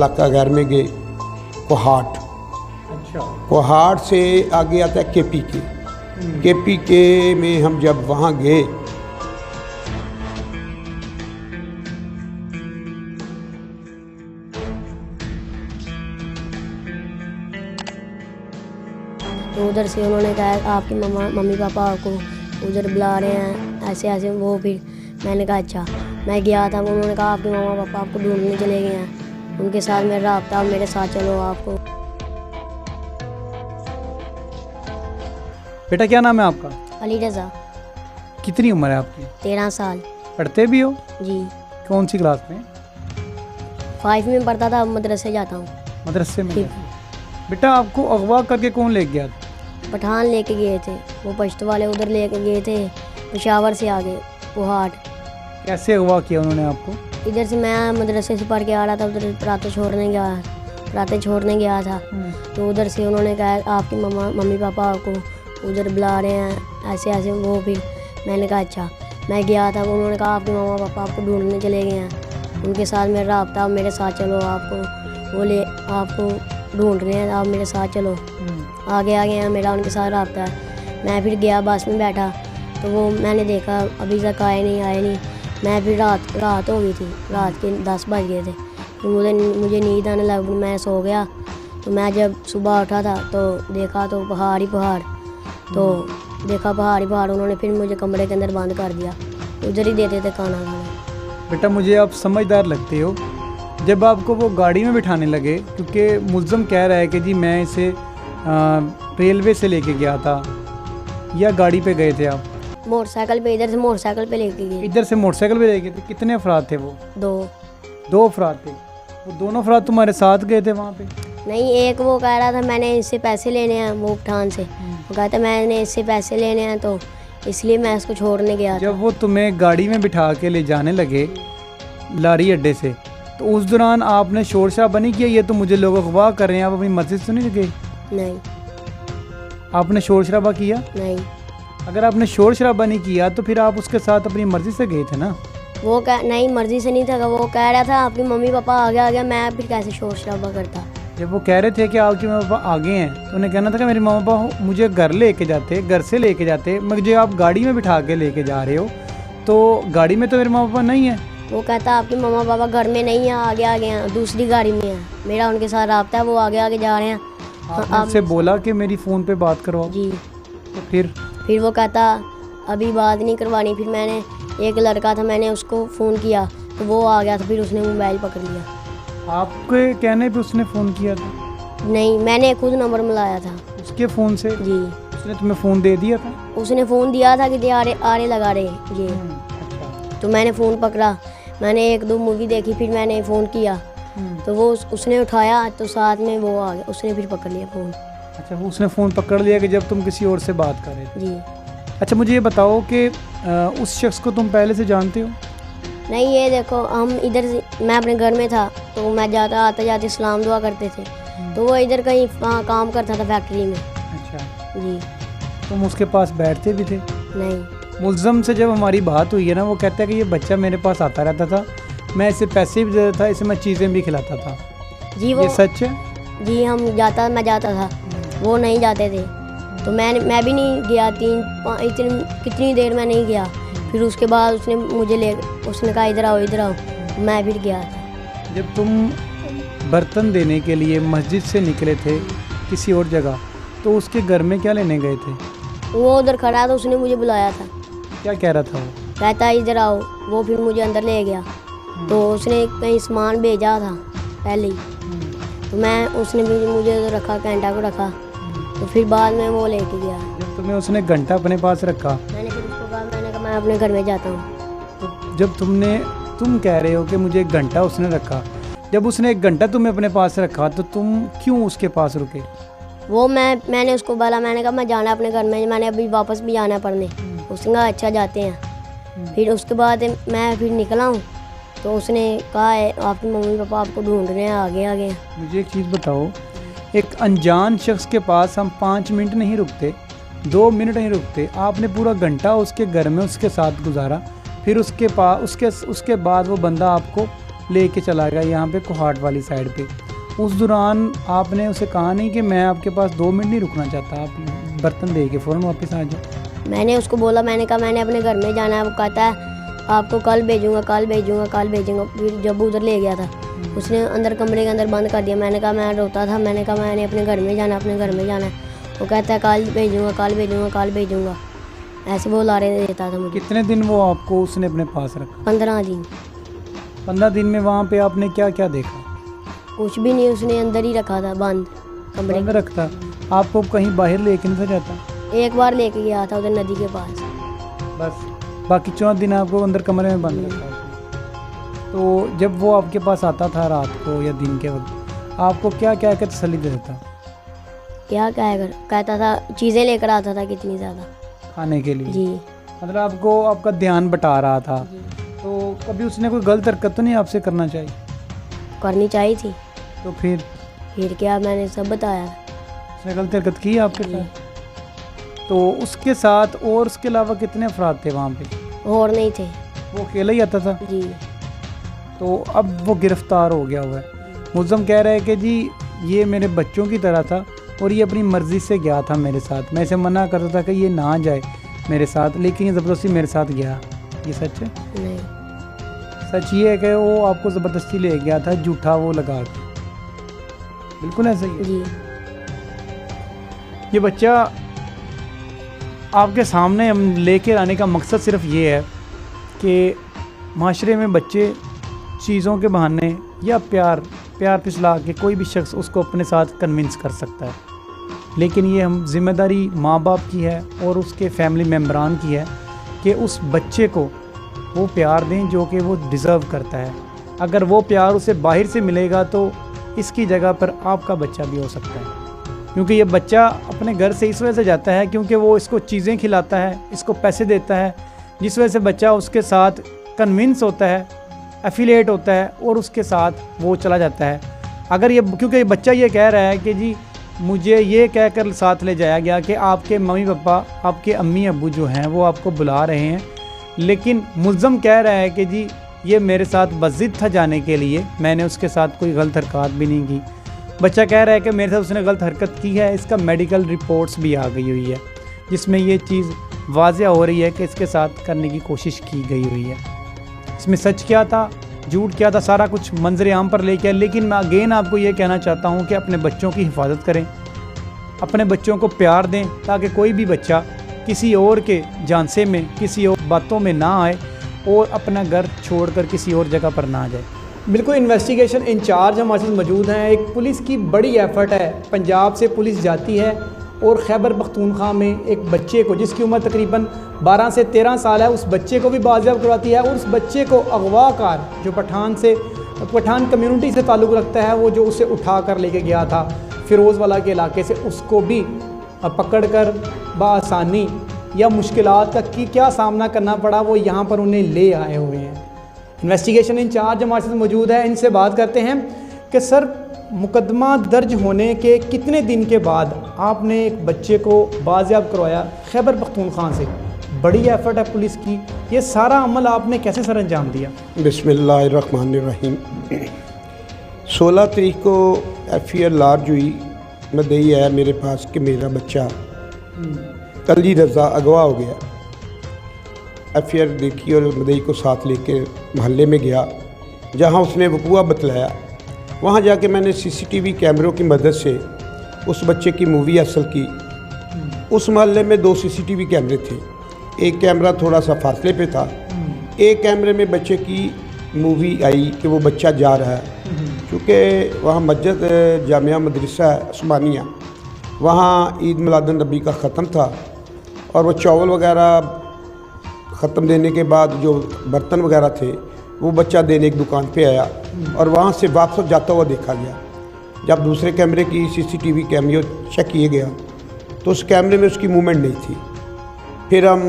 इलाका गैर में गए, कोहाट। अच्छा। कोहाट से आगे आता है केपी के में हम जब वहाँ गए तो उधर से उन्होंने कहा आपके मम्मी पापा आपको उधर बुला रहे हैं, ऐसे ऐसे। वो फिर मैंने कहा अच्छा। मैं गया था, उन्होंने कहा आपके मम्मा पापा आपको ढूंढने चले गए हैं, उनके साथ मेरा रब्ता, मेरे साथ चलो आपको। बेटा क्या नाम है आपका? अली रज़ा। कितनी उम्र है आपकी? 13 साल। पढ़ते भी हो? जी। कौन सी क्लास में? 5 में पढ़ता था, मदरसे जाता हूँ। मदरसे में? बेटा आपको अगवा करके कौन ले गया था? पठान लेके गए थे, वो पश्तो वाले उधर लेके गए थे, पेशावर से आगे कोहाट। कैसे अगवा किया उन्होंने आपको? इधर से मैं मदरसे से पढ़ के आ रहा था, उधर पराते छोड़ने गया था। तो उधर से उन्होंने कहा आपकी मम्मी पापा आपको उधर बुला रहे हैं, ऐसे ऐसे। वो फिर मैंने कहा अच्छा। मैं गया था, उन्होंने कहा आपके मम्मा पापा आपको ढूंढने चले गए हैं, उनके साथ मेरा रब्ता, मेरे साथ चलो आपको, बोले आपको ढूंढ रहे हैं, आप मेरे साथ चलो। आगे हैं, मेरा उनके साथ रब्ता है। मैं फिर गया, बस में बैठा, तो वो मैंने देखा अभी तक आए नहीं। मैं फिर रात हो गई थी, रात के 10 बज गए थे। तो मुझे नींद आने लग, मैं सो गया। तो मैं जब सुबह उठा था तो देखा तो पहाड़ ही पहाड़, तो देखा पहाड़ ही पहाड़। उन्होंने फिर मुझे कमरे के अंदर बंद कर दिया, उधर ही देते थे खाना। बेटा मुझे आप समझदार लगते हो। जब आपको वो गाड़ी में बिठाने लगे, क्योंकि मुल्ज़म कह रहा है कि जी मैं इसे रेलवे से लेके गया था, या गाड़ी पे गए थे आप? मोटरसाइकिल पे, इधर से मोटरसाइकिल पे लेके गए। इधर से मोटरसाइकिल पे लेके थे? कितने अफराद थे वो? 2 अफराद थे। वो दोनों अफराद तुम्हारे साथ गए थे वहाँ पे? नहीं, एक वो कह रहा था मैंने इससे पैसे लेने हैं, वो पठान से। वो कहता मैंने इससे पैसे लेने हैं, तो इसलिए मैं इसको छोड़ने गया था। जब वो तुम्हें गाड़ी में बिठा के ले जाने लगे लारी अड्डे से, तो उस दौरान आपने शोर शराबा नहीं किया? ये तो मुझे लोग अगवा कर रहे हैं, आप अपनी मर्जी से नहीं गए? नहीं। आपने शोर शराबा किया? नहीं। अगर आपने शोर शराबा नहीं किया तो फिर आप उसके साथ अपनी मर्जी से गए थे ना? वो नहीं, मर्जी से नहीं था। वो कह रहा था आपके मम्मी पापा आ गया, मैं फिर कैसे शोर शराबा करता। जब वो कह रहे थे कि आपके मम्मी पापा आगे हैं, तो उन्हें कहना था कि मेरे मम्मी पापा मुझे घर लेके जाते, घर से लेके जाते, मुझे आप गाड़ी में बिठा के लेके जा रहे हो, तो गाड़ी में तो मेरे मम्मी पापा नहीं है। वो कहता आपके मम्मा पापा घर में नहीं है, आगे हैं, दूसरी गाड़ी में है, मेरा उनके साथ रब्ता है, वो आगे जा रहे हैं। आपसे बोला कि मेरी फ़ोन पे बात करो जी। तो फिर वो कहता अभी बात नहीं करवानी। फिर मैंने, एक लड़का था, मैंने उसको फ़ोन किया तो वो आ गया था, फिर उसने मोबाइल पकड़ लिया। आपके कहने पे उसने फ़ोन किया था? नहीं, मैंने खुद नंबर मिलाया था उसके फ़ोन से? जी। उसने तुम्हें फ़ोन दे दिया था? उसने फ़ोन दिया था कि आरे लगा रहे ये। अच्छा। तो मैंने फ़ोन पकड़ा, मैंने 1-2 मूवी देखी, फिर मैंने फ़ोन किया तो वो उसने उठाया, तो साथ में वो आ गया, उसने फिर पकड़ लिया फ़ोन। अच्छा, वो उसने फ़ोन पकड़ लिया कि जब तुम किसी और से बात कर रहे थे? जी। अच्छा, मुझे ये बताओ कि उस शख्स को तुम पहले से जानते हो? नहीं, ये देखो, हम इधर से, मैं अपने घर में था, तो मैं आते जाते सलाम दुआ करते थे, तो वो इधर कहीं काम करता था फैक्ट्री में। अच्छा जी। तुम उसके पास बैठते भी थे? नहीं। मुल्ज़म से जब हमारी बात हुई है ना, वो कहता है कि ये बच्चा मेरे पास आता रहता था, मैं इसे पैसे भी देता था, इसे मैं चीज़ें भी खिलाता था। जी। वो ये सच है? जी, मैं जाता था, वो नहीं जाते थे, तो मैं भी नहीं गया। कितनी देर मैं नहीं गया। फिर उसके बाद उसने कहा इधर आओ, मैं फिर गया था। जब तुम बर्तन देने के लिए मस्जिद से निकले थे किसी और जगह, तो उसके घर में क्या लेने गए थे? वो उधर खड़ा था, उसने मुझे बुलाया था। क्या कह रहा था वो? कहता इधर आओ। वो फिर मुझे अंदर ले गया, तो उसने कहीं सामान भेजा था पहले ही, तो उसने भी मुझे तो रखा, घंटा को रखा, तो फिर बाद में वो लेके गया। जब तुम्हें उसने घंटा अपने पास रखा, मैंने फिर उसको कहा, मैंने कहा मैं अपने घर में जाता हूँ। तो जब तुम कह रहे हो कि मुझे 1 घंटा उसने रखा, जब उसने 1 घंटा तुम्हें अपने पास रखा, तो तुम क्यों उसके पास रुके? वो मैंने उसको बोला, मैंने कहा मैं जाना अपने घर में, मैंने अभी वापस भी जाना पढ़ने। उसने कहा अच्छा जाते हैं। फिर उसके बाद मैं फिर निकला हूँ, तो उसने कहा है आपके मम्मी पापा आपको ढूंढ रहे हैं, आगे। मुझे एक चीज़ बताओ, एक अनजान शख्स के पास हम 5 मिनट नहीं रुकते, 2 मिनट नहीं रुकते, आपने पूरा घंटा उसके घर में उसके साथ गुजारा, फिर उसके बाद वो बंदा आपको लेके चला गया यहाँ पे कोहाट वाली साइड पे। उस दौरान आपने उसे कहा नहीं कि मैं आपके पास 2 मिनट नहीं रुकना चाहता, आप बर्तन दे के फ़ौरन वापस आ जाओ? मैंने उसको बोला, मैंने कहा मैंने अपने घर में जाना है। वो कहता है आपको कल भेजूँगा, कल भेजूँगा, कल भेजूँगा। फिर जब उधर ले गया था उसने अंदर कमरे के अंदर बंद कर दिया। मैंने कहा, मैं रोता था, मैंने कहा मैंने अपने घर में जाना, अपने घर में जाना है। वो कहता है कल भेजूँगा, कल भेजूँगा, कल भेजूँगा, ऐसे वो लारे देता था मुझे। कितने दिन वो आपको उसने अपने पास रखा? 15 दिन। 15 दिन में वहाँ पे आपने क्या क्या देखा? कुछ भी नहीं, उसने अंदर ही रखा था, बंद कमरे बंद रखता? आपको कहीं बाहर लेके नहीं जाता? एक बार लेके गया था उधर नदी के पास। बस बाकी 14 दिन आपको अंदर कमरे में बंद रखा? तो जब वो आपके पास आता था रात को या दिन के वक्त, आपको क्या क्या कर तसल्ली देता? क्या कहता था, चीज़ें लेकर आता था कितनी ज़्यादा खाने के लिए? जी। मतलब आपको आपका ध्यान बटा रहा था। तो कभी उसने कोई गलत हरकत तो नहीं आपसे करना चाहिए? करनी चाहिए थी। तो फिर क्या, मैंने सब बताया। उसने गलत हरकत की आपके साथ? तो उसके साथ और उसके अलावा कितने अफराद थे वहाँ पे? और नहीं थे, वो अकेला ही आता था? जी। तो अब वो गिरफ्तार हो गया हुआ है। मुल्ज़म कह रहा है कि जी ये मेरे बच्चों की तरह था और ये अपनी मर्ज़ी से गया था मेरे साथ। मैं इसे मना करता था कि ये ना जाए मेरे साथ, लेकिन ये ज़बरदस्ती मेरे साथ गया। ये सच है? नहीं। सच ये है कि वो आपको ज़बरदस्ती ले गया था, झूठा वो लगा के? बिल्कुल ऐसा ही है जी। ये बच्चा आपके सामने हम लेकर आने का मकसद सिर्फ ये है कि माशरे में बच्चे चीज़ों के बहाने या प्यार पिसला के कोई भी शख्स उसको अपने साथ कन्विंस कर सकता है, लेकिन ये हम ज़िम्मेदारी माँ बाप की है और उसके फैमिली मेम्बरान की है कि उस बच्चे को वो प्यार दें जो कि वो डिज़र्व करता है। अगर वो प्यार उसे बाहर से मिलेगा तो इसकी जगह पर आपका बच्चा भी हो सकता है, क्योंकि ये बच्चा अपने घर से इस वजह से जाता है क्योंकि वो इसको चीज़ें खिलाता है, इसको पैसे देता है, जिस वजह से बच्चा उसके साथ कन्विंस होता है, एफिलिएट होता है और उसके साथ वो चला जाता है। अगर ये क्योंकि ये बच्चा ये कह रहा है कि जी मुझे ये कहकर साथ ले जाया गया कि आपके मम्मी पापा, आपके अम्मी अब्बू जो हैं वो आपको बुला रहे हैं, लेकिन मुल्ज़म कह रहा है कि जी ये मेरे साथ बज़िद था जाने के लिए, मैंने उसके साथ कोई गलत हरकत भी नहीं की। बच्चा कह रहा है कि मेरे साथ उसने गलत हरकत की है। इसका मेडिकल रिपोर्ट्स भी आ गई हुई है जिसमें ये चीज़ वाज़िया हो रही है कि इसके साथ करने की कोशिश की गई हुई है। इसमें सच क्या था, झूठ क्या था, सारा कुछ मंजर आम पर लेके आया। लेकिन मैं अगेन आपको ये कहना चाहता हूँ कि अपने बच्चों की हिफाजत करें, अपने बच्चों को प्यार दें, ताकि कोई भी बच्चा किसी और के झांसे में, किसी और बातों में ना आए और अपना घर छोड़कर किसी और जगह पर ना जाए। बिल्कुल इन्वेस्टिगेशन इंचार्ज हमारे साथ मौजूद हैं। एक पुलिस की बड़ी एफर्ट है, पंजाब से पुलिस जाती है और खैबर पख्तूनख्वा में एक बच्चे को, जिसकी उम्र तकरीबन 12 से 13 साल है, उस बच्चे को भी बाजियाब करवाती है और उस बच्चे को अगवाकार जो पठान कम्युनिटी से ताल्लुक़ रखता है, वो जो उसे उठा कर लेके गया था फ़िरोज़वाला के इलाके से, उसको भी पकड़ कर बआसानी या मुश्किलात का क्या सामना करना पड़ा वो यहाँ पर उन्हें ले आए हुए हैं। इन्वेस्टिगेशन इंचार्ज हमारे साथ मौजूद है, इनसे बात करते हैं कि सर मुकदमा दर्ज होने के कितने दिन के बाद आपने एक बच्चे को बाजियाब करवाया खैबर पख्तूनख्वा से? बड़ी एफर्ट है पुलिस की, ये सारा अमल आपने कैसे सर अंजाम दिया? बिस्मिल्लाहिर्रहमानिर्रहीम। 16 तारीख को FIR लार्ज हुई, मदई आया मेरे पास कि मेरा बच्चा अली रज़ा अगवा हो गया। FIR देखी और मदई को साथ लेके महल्ले में गया जहाँ उसने वकूआ बतलाया। वहाँ जाके मैंने CCTV कैमरों की मदद से उस बच्चे की मूवी हासिल की। उस महल्ले में 2 CCTV कैमरे थे, एक कैमरा थोड़ा सा फासले पे था, एक कैमरे में बच्चे की मूवी आई कि वो बच्चा जा रहा है। क्योंकि वहाँ मस्जिद जामिया मदरसा उस्मानिया, वहाँ ईद मिलादुन नबी का ख़त्म था और वो चावल वगैरह ख़त्म देने के बाद जो बर्तन वगैरह थे वो बच्चा देने एक दुकान पे आया और वहाँ से वापस जाता हुआ देखा गया। जब दूसरे कैमरे की CCTV कैमरे चेक किए गया तो उस कैमरे में उसकी मूवमेंट नहीं थी। फिर हम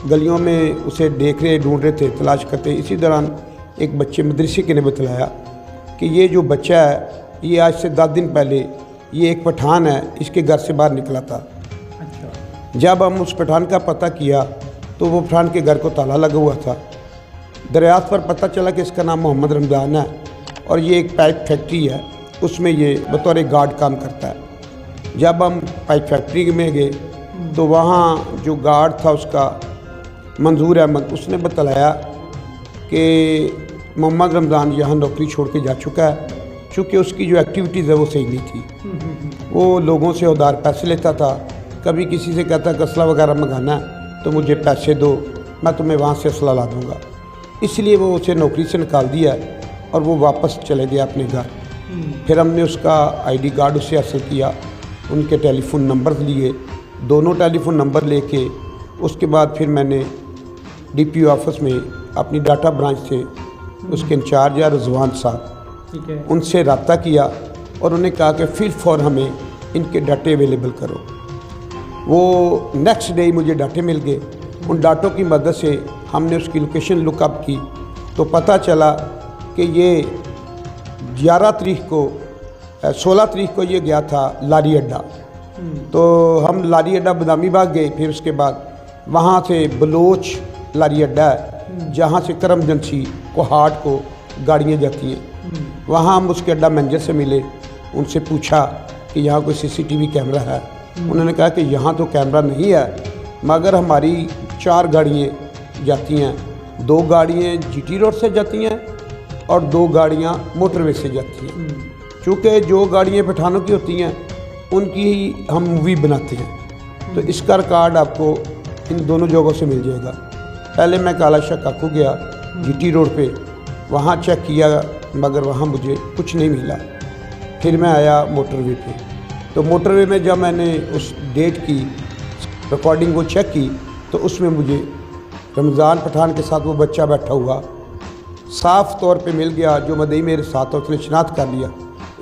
गलियों में उसे देख रहे, ढूंढ रहे थे, तलाश करते। इसी दौरान एक बच्चे मदरसे के ने बतलाया कि ये जो बच्चा है ये आज से 10 दिन पहले ये एक पठान है, इसके घर से बाहर निकला था। अच्छा। जब हम उस पठान का पता किया तो वो पठान के घर को ताला लगा हुआ था। दरियाफ्त पर पता चला कि इसका नाम मोहम्मद रमज़ान है और ये एक पाइप फैक्ट्री है, उसमें ये बतौर एक गार्ड काम करता है। जब हम पाइप फैक्ट्री में गए तो वहाँ जो गार्ड था उसका मंजूर अहमद, उसने बतलाया कि मोहम्मद रमज़ान यहाँ नौकरी छोड़ के जा चुका है, चूँकि उसकी जो एक्टिविटीज़ है वो सही नहीं थी। वो लोगों से उधार पैसे लेता था, कभी किसी से कहता कि असला वगैरह मंगाना है तो मुझे पैसे दो, मैं तुम्हें वहाँ से असला ला दूँगा। इसलिए वो उसे नौकरी से निकाल दिया और वो वापस चले गया अपने घर। फिर हमने उसका आईडी कार्ड उससे हासिल किया, उनके टेलीफोन नंबर लिए, दोनों टेलीफोन नंबर लेके उसके बाद फिर मैंने डीपीओ ऑफिस में अपनी डाटा ब्रांच से उसके इंचार्ज या रिजवान साहब, ठीक है, उनसे रब्ता किया और उन्हें कहा कि फिर फौर हमें इनके डाटे अवेलेबल करो। वो नेक्स्ट डे ही मुझे डाटे मिल गए। उन डाटों की मदद से हमने उसकी लोकेशन लुकअप की तो पता चला कि ये 11 तारीख को 16 तारीख को ये गया था लारी अड्डा। तो हम लारी अड्डा बदामी बाग गए, फिर उसके बाद वहाँ से बलोच लारी अड्डा है जहाँ से करमजंसी कोहाट को गाड़ियाँ जाती हैं। वहाँ हम उसके अड्डा मैनेजर से मिले, उनसे पूछा कि यहाँ कोई सीसीटीवी कैमरा है। उन्होंने कहा कि यहाँ तो कैमरा नहीं है, मगर हमारी 4 गाड़ियाँ जाती हैं, 2 गाड़ियाँ जीटी रोड से जाती हैं और 2 गाड़ियाँ मोटरवे से जाती हैं। चूँकि जो गाड़ियाँ पठानों की होती हैं उनकी ही हम मूवी बनाते हैं, तो इसका रिकॉर्ड आपको इन दोनों जगहों से मिल जाएगा। पहले मैं काला शाह काकू गया जीटी रोड पे, वहाँ चेक किया मगर वहाँ मुझे कुछ नहीं मिला। फिर मैं आया मोटरवे पे, तो मोटरवे में जब मैंने उस डेट की रिकॉर्डिंग को चेक की तो उसमें मुझे रमज़ान पठान के साथ वो बच्चा बैठा हुआ साफ़ तौर पे मिल गया, जो मदई मेरे साथ था उसने शिनाख्त कर लिया।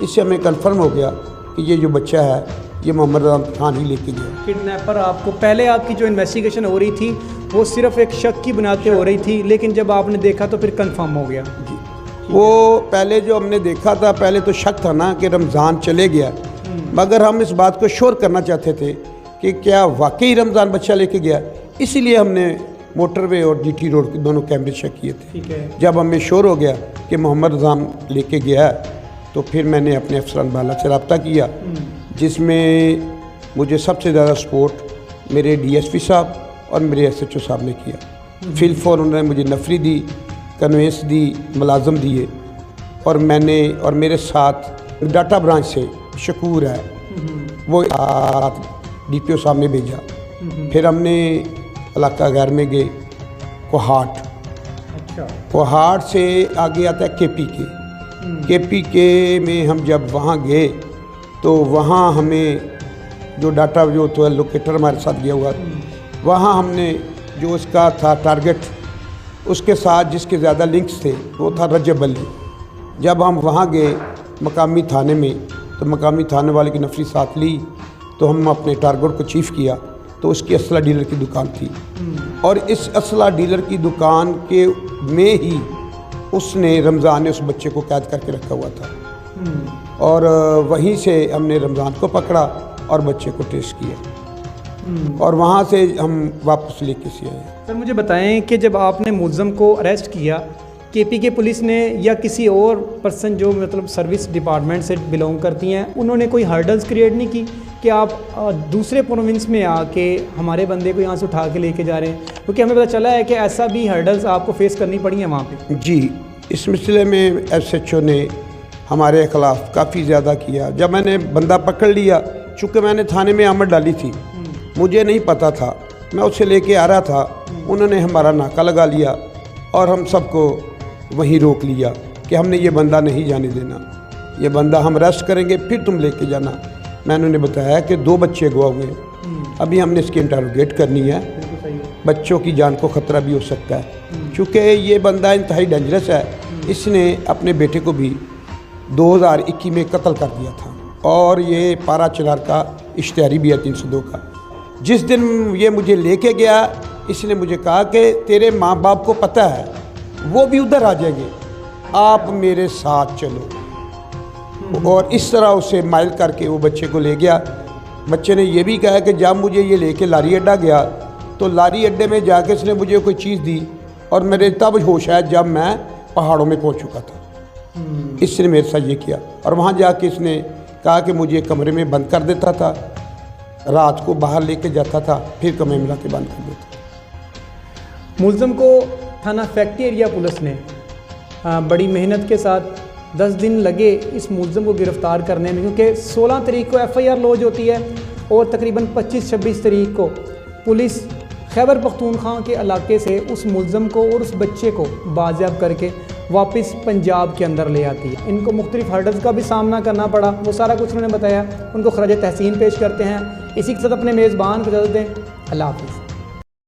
इससे हमें कंफर्म हो गया कि ये जो बच्चा है ये मोहम्मद रमज़ान पठान ही लेके गया। किडनैपर आपको पहले आपकी जो इन्वेस्टिगेशन हो रही थी वो सिर्फ एक शक की बुनियाद पे हो रही थी, लेकिन जब आपने देखा तो फिर कंफर्म हो गया। जी, वो पहले जो हमने देखा था, पहले तो शक था ना कि रमज़ान चले गया, मगर हम इस बात को श्योर करना चाहते थे कि क्या वाकई रमज़ान बच्चा लेके गया। इसीलिए हमने मोटरवे और जीटी रोड के दोनों कैमरे चेक किए थे। ठीक है। जब हमें श्योर हो गया कि मोहम्मद रमज़ान लेके गया तो फिर मैंने अपने अफसरान बाला से रब्ता किया, जिसमें मुझे सबसे ज़्यादा सपोर्ट मेरे डीएसपी साहब और मेरे एसएचओ साहब ने किया। फिल फॉर उन्होंने मुझे नफरी दी, कन्वेंस दी, मुलाजम दिए और मैंने और मेरे साथ डाटा ब्रांच से शकूर है वो डीपीओ साहब ने भेजा। फिर हमने इलाका गैर में गए कोहाट। अच्छा। कोहाट से आगे आता है केपी के में हम जब वहाँ गए तो वहाँ हमें जो डाटा जो तो लोकेटर हमारे साथ गया हुआ, वहाँ हमने जो उसका था टारगेट, उसके साथ जिसके ज़्यादा लिंक्स थे वो था रजब अली। जब हम वहाँ गए मकामी थाने में तो मकामी थाने वाले की नफरी साथ ली, तो हम अपने टारगेट को चीफ किया तो उसकी असला डीलर की दुकान थी और इस असला डीलर की दुकान के में ही उसने रमज़ान ने उस बच्चे को कैद करके रखा हुआ था और वहीं से हमने रमज़ान को पकड़ा और बच्चे को ट्रेस किया और वहाँ से हम वापस लेके से आए। सर मुझे बताएं कि जब आपने मुलज़म को अरेस्ट किया, केपी के पुलिस ने या किसी और पर्सन जो मतलब सर्विस डिपार्टमेंट से बिलोंग करती हैं, उन्होंने कोई हर्डल्स क्रिएट नहीं की कि आप दूसरे प्रोविंस में आके हमारे बंदे को यहाँ से उठा के लेके जा रहे हैं? क्योंकि हमें पता चला है कि ऐसा भी हर्डल्स आपको फेस करनी पड़ी है वहाँ पे। जी, इस मसले में एसएचओ ने हमारे ख़िलाफ़ काफ़ी ज़्यादा किया। जब मैंने बंदा पकड़ लिया, चूँकि मैंने थाने में आमद डाली थी, मुझे नहीं पता था, मैं उसे लेके आ रहा था, उन्होंने हमारा नाका लगा लिया और हम सबको वहीं रोक लिया कि हमने ये बंदा नहीं जाने देना, ये बंदा हम अरेस्ट करेंगे फिर तुम लेके जाना। मैंने उन्हें बताया कि 2 बच्चे अगवा हुए, अभी हमने इसकी इंटरोगेट करनी है, बच्चों की जान को ख़तरा भी हो सकता है। चूँकि ये बंदा इंतहाई डेंजरस है, इसने अपने बेटे को भी 2021 में कत्ल कर दिया था और ये पारा चनार का इश्तिहारी भी है 302 का। जिस दिन ये मुझे लेके गया, इसने मुझे कहा कि तेरे माँ बाप को पता है, वो भी उधर आ जाएंगे, आप मेरे साथ चलो। और इस तरह उसे माइल करके वो बच्चे को ले गया। बच्चे ने ये भी कहा कि जब मुझे ये लेके लारी अड्डा गया तो लारी अड्डे में जाके इसने मुझे कोई चीज़ दी और मेरे तब होश है जब मैं पहाड़ों में पहुंच चुका था। इसने मेरे साथ ये किया। और वहाँ जाके इसने कहा कि मुझे कमरे में बंद कर देता था, रात को बाहर लेके जाता था, फिर कमरे में ला के बंद कर देता। मुलज़म को थाना फैक्ट्री एरिया पुलिस ने बड़ी मेहनत के साथ 10 दिन लगे इस मुलज़म को गिरफ़्तार करने में, क्योंकि 16 तारीख को FIR लॉन्च होती है और तकरीबन 25-26 तारीख को पुलिस खैबर पख्तूनख्वा के इलाके से उस मुलज़म को और उस बच्चे को बाजियाब करके वापस पंजाब के अंदर ले आती है। इनको मुख्तलिफ हर्डल्स का भी सामना करना पड़ा, वो सारा कुछ उन्होंने बताया। उनको खराज तहसीन पेश करते हैं। इसी के साथ अपने मेज़बान को इजाज़त दें। अल्लाह हाफ़िज़।